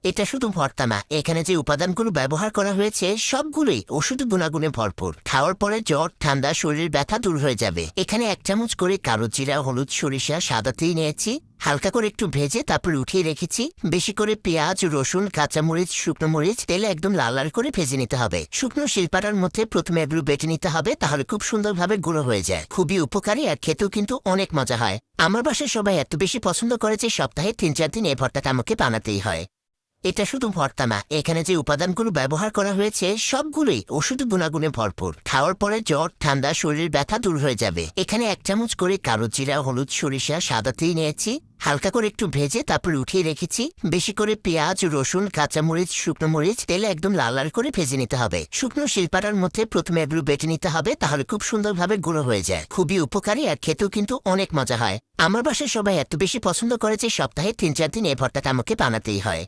এটা শুধু ভর্তা না, এখানে যে উপাদানগুলো ব্যবহার করা হয়েছে সবগুলোই ওষুধ গুণাগুণে ভরপুর। খাওয়ার পরে জ্বর, ঠান্ডা, শরীর ব্যথা দূর হয়ে যাবে। এখানে 1 চামচ করে কালো জিরা, হলুদ, সরিষা, সাদা তিল নিয়েছি। হালকা করে একটু ভেজে তারপর উঠিয়ে রেখেছি। বেশি করে পেঁয়াজ, রসুন, কাঁচামরিচ, শুকনো মরিচ তেলে একদম লাল লাল করে ভেজে নিতে হবে। শুকনো শিলপাটার মধ্যে প্রথমে এগুলো বেটে নিতে হবে, তাহলে খুব সুন্দরভাবে গুঁড়ো হয়ে যায়। খুবই উপকারী আর খেতেও কিন্তু অনেক মজা হয়। আমার বাসায় সবাই এত বেশি পছন্দ করে যে সপ্তাহে 3-4 দিন এই ভর্তাটা আমাকে বানাতেই হয়। এটা শুধু ভর্তা না, এখানে যে উপাদানগুলো ব্যবহার করা হয়েছে সবগুলোই ওষুধ গুণাগুণে ভরপুর। খাওয়ার পরে জ্বর, ঠান্ডা, শরীর ব্যথা দূর হয়ে যাবে। এখানে 1 চামচ করে কালো জিরা, হলুদ, সরিষা, সাদা তিল নিয়েছি। হালকা করে একটু ভেজে তারপর উঠিয়ে রেখেছি। বেশি করে পেঁয়াজ, রসুন, কাঁচামরিচ, শুকনো মরিচ তেলে একদম লাল লাল করে ভেজে নিতে হবে। শুকনো শিলপাটার মধ্যে প্রথমে এগুলো বেটে নিতে হবে, তাহলে খুব সুন্দরভাবে গুঁড়ো হয়ে যায়। খুবই উপকারী আর খেতেও কিন্তু অনেক মজা হয়। আমার বাসায় সবাই এত বেশি পছন্দ করে যে সপ্তাহে 3-4 দিন এই ভর্তাটা আমাকে বানাতেই হয়।